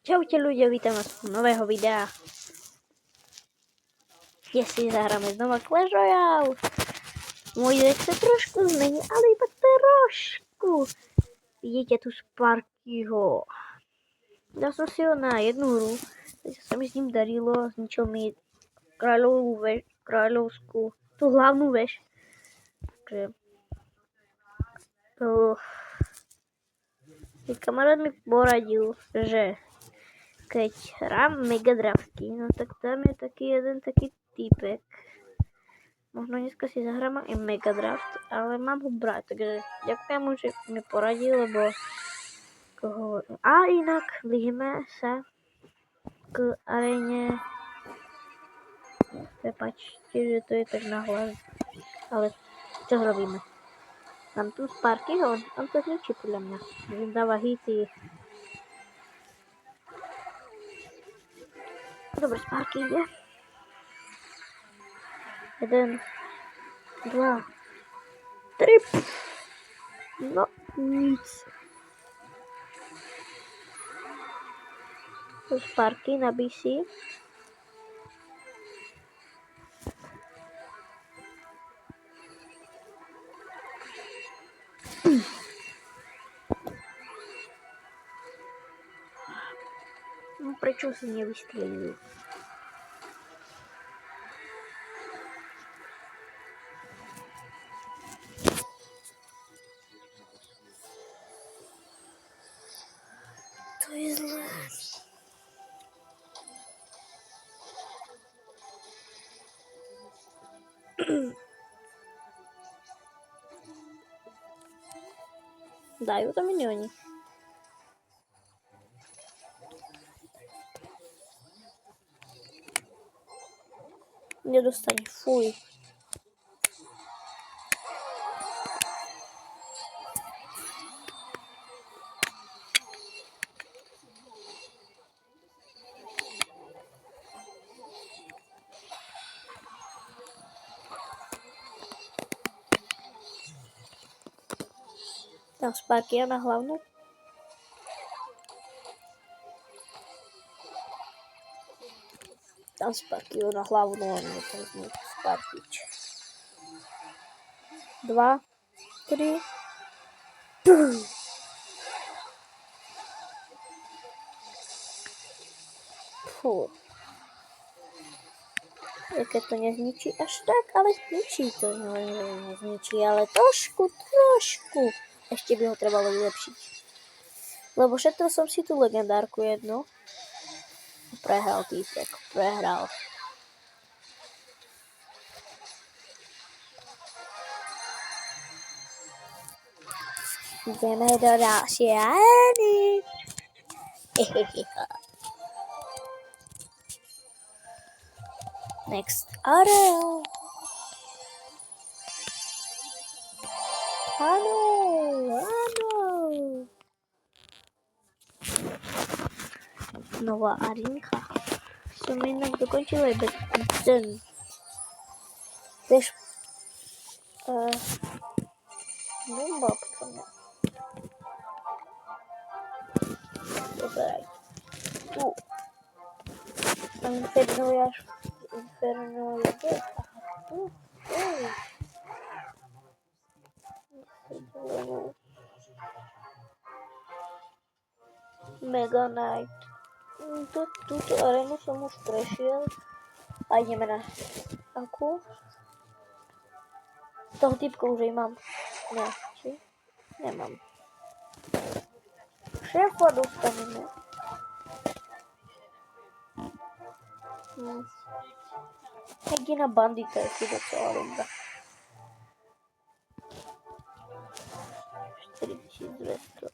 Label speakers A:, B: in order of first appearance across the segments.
A: Čaute ľudia, vítam vás z nového videa, kde si zahráme znova Clash Royale. Môj deck sa trošku zmení, ale iba trošku. Vidíte tu Sparkyho. Dal som si ho na jednu hru, takže sa mi s ním darilo, zničil mi kráľovskú, tú hlavnú vež. Takže, kamarát mi poradil, že keď hrám megadrafty, no tak tam je taký jeden taký týpek. Možno dneska si zahrám aj megadraft, ale mám ho brať, takže ďakujem mu, že mi poradil, lebo a inak blížime sa k aréne. Prepačte, že to je tak nahlas, ale čo robíme? Mám tu Sparkyho, on to zničí podľa mňa, že dáva hity. Dobre, Sparky ide. 1, 2, 3. No, nic. Sparky na BC. No prečo si nevystrelil? To je zlé. Dajú to minioni. Nedostane, fuj. Dal Sparky na hlavnú. Dal Sparky na hlavnú, on je tam znič Sparkyč. 2, 3. Fú. Keď to nezničí až tak, ale zničí to. Nezničí, ale trošku. Ešte by ho trebalo vylepšiť. Lebo šetril som si tú legendárku jednu. Prehral týpek, prehral. Ideme do ďalšej arény. Next arena. Áno. Nová arenka. Som inak dokončila iba ten. Tež bomba potom. Pozeraj. Tu. Tam Inferno je kde? Aha, tu. Mega Knight. Túto arénu som už prešiel. A ideme na akú? Toho typka už aj mám. Ne, či? Nemám. Šéfa dostaneme. Jediná bandita je tu docela dobrá. 4200.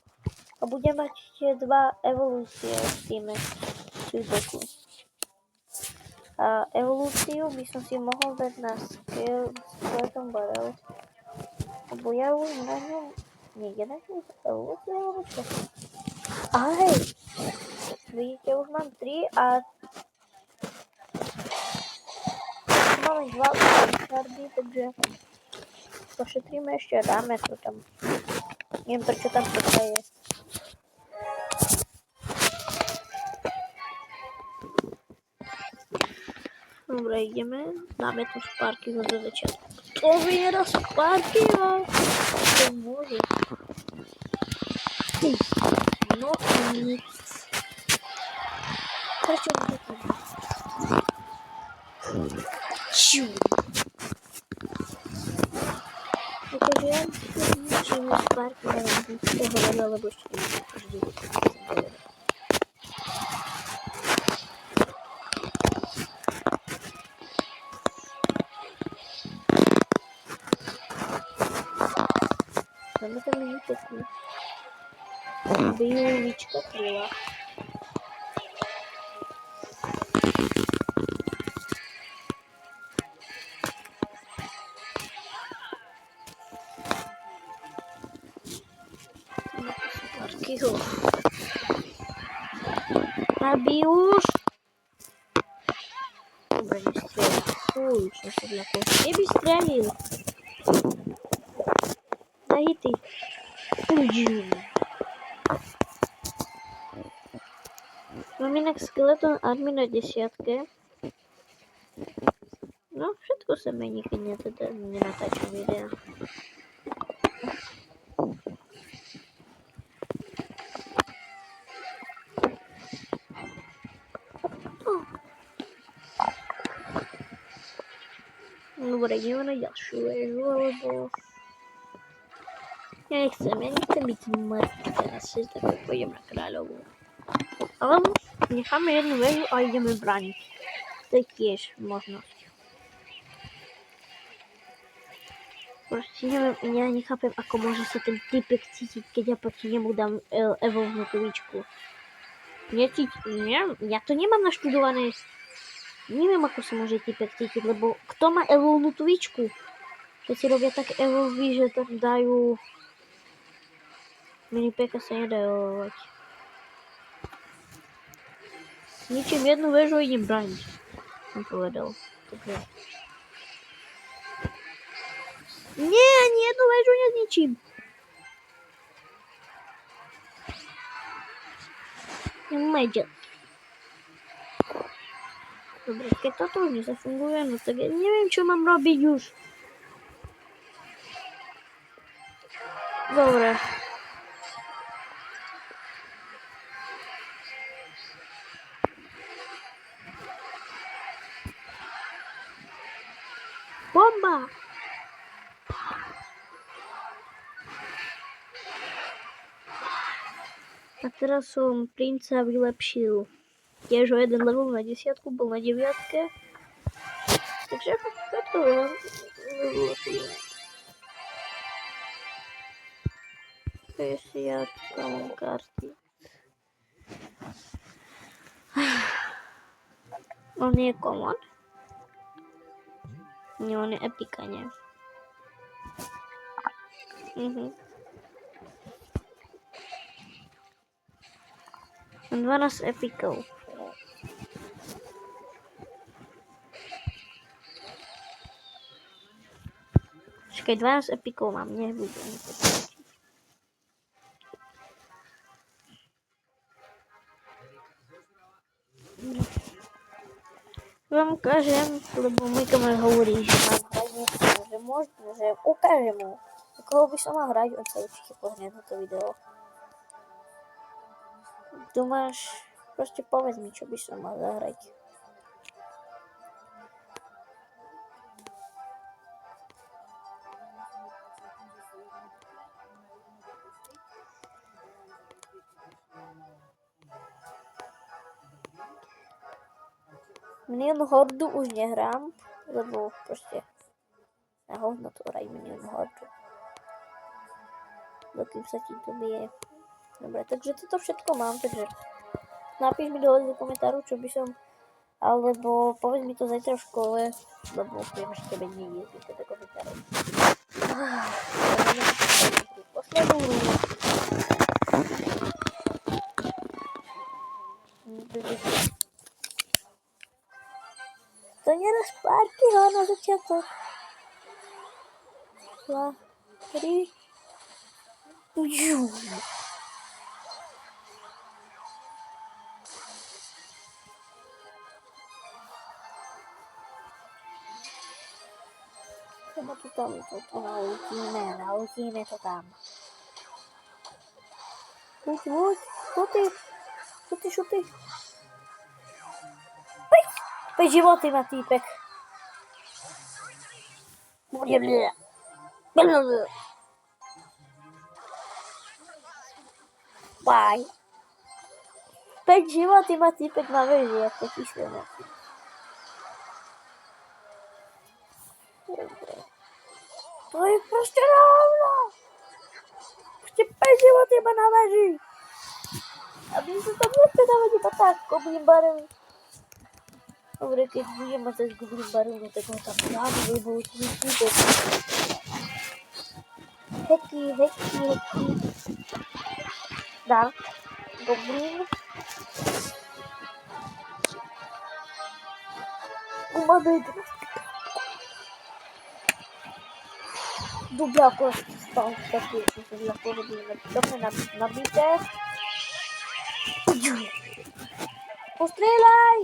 A: A budem mať tie 2 evolúcie v týme. A evolúciu by som si mohol dať na skill Skeleton Barrel. Lebo ja už na ňom niekde na ňom evolúciu alebo čo? A hej! Vidíte, už mám 3 a máme 2 kardy, takže pošetríme ešte a dáme to tam. Neviem prečo tam toto je. Dobre, ideme. Dáme to Sparkyho do začiatku. To vyjera Sparkyho. To môže. No nic. Prečo mi to tam? Čiu. Akože ja ničím Sparky, ale z toho veľa, lebo ešte nie každý vždy. Dáme tam mini pekný. Bijú vyčkatila. Sparkyho. Nabij už. Dobre, nestrelil. Fuj, čo sa zľakol. Neby strelil. Daj hity. Mám inak Skeleton Army na 10. No, všetko sa mení, keď nenatáčam videa. Dobre, ideme na ďalšiu väžu, alebo... Ja nechcem byť mŕtvy teraz, tak pôjdem na kráľovú. Alebo necháme jednu väžu a ideme braniť. To je tiež možnosť. Proste neviem, ja nechápem, ako môže sa ten typek cítiť, keď ja proti nemu dám evolvnú tuličku. Ja to nemám naštudované. Neviem, ako sa môže typek cítiť, lebo kto má evolvnú tuličku? Všetci robia tak evolvy, že tam dajú... Minipeka sa nedá evolvovať. Ničím jednu väžu idem braniť. Som povedal. Takže... Nie, ani jednu väžu nezničím. Nemajde. Dobre, keď toto už nezafunguje, no tak ja neviem, čo mám robiť už. Dobre. Bomba! A teraz som princa vylepšil. Tiež o jeden level na 10, bol na 9. Takže toto je. Desiatka mám karty. On je common. Nie, on je epika, nie? 12 epikov. Počkaj, 12 epikov mám, nebudem. Vám ukážem, lebo môj kamarát hovorí, že mám hrať niečo, že možno, že ukážem mu. Koho by som mal hrať, on sa určite pozrie na to video. Tu máš, proste povedz mi, čo by som mal zahrať. Minion Hordu už nehrám, lebo proste na hovno to hraj Minion Hordu. Dokým sa ti to bije. Dobre, takže toto všetko mám, takže napíš mi dole do komentáru, čo by som, alebo povedz mi to zajtra v škole, lebo viem, že tebe nie je do komentárov. Poslednú hru. To nie raz Sparkyho na začiatok. 2, 3. Chyba to tam, to naučíme to tam. Buď, šuty. Pět životy má týpek. Bye. 5 životy má týpek na veži, jak to číslíme. To je prostě rovno. Prostě 5 životy má na veži. A my se tam nechce na veži tak, Goblin Baron. Dobre, keď budeme cez Goblin Baronu, tak ho tam dáme, lebo už mi týpek. Heky. Dark. Goblin. Umadaj. Dobrá kost stal taky, co se jako hodíme. Dobře nabité. Postřelaj!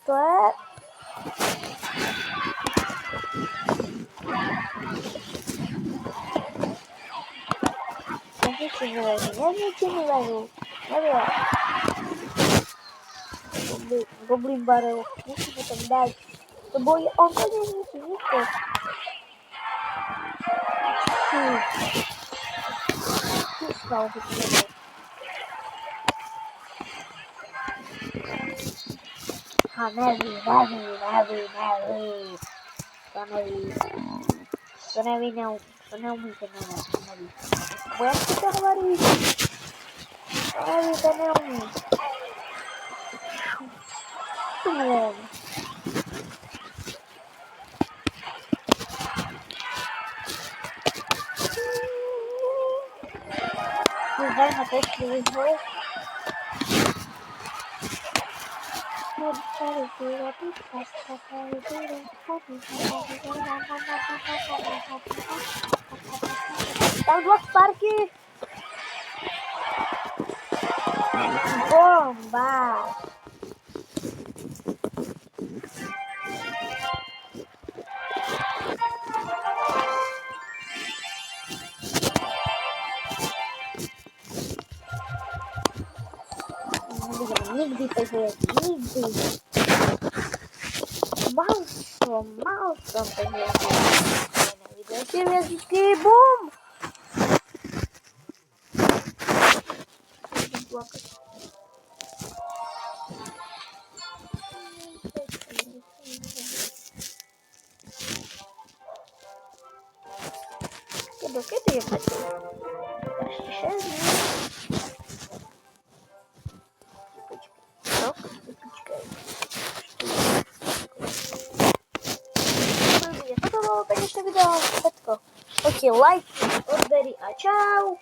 A: To je... Nevěřím. Goblin Barrel, musíme tam dát. To bojí, on to nemusí nikdo. Pískal by to nebyl. A neví. To neumíte, neví. Bo jak si to hovorí? To neumí. Dajme počkej vyhoj. Tam 2 sparky. Bomba. Nigdy tego nigdy. Malstrom tego nie widzicie, bum! Kiedy je będzie? Jeszcze 6 dni. Конечно, видео. Окей, лайк, отбери, а чао.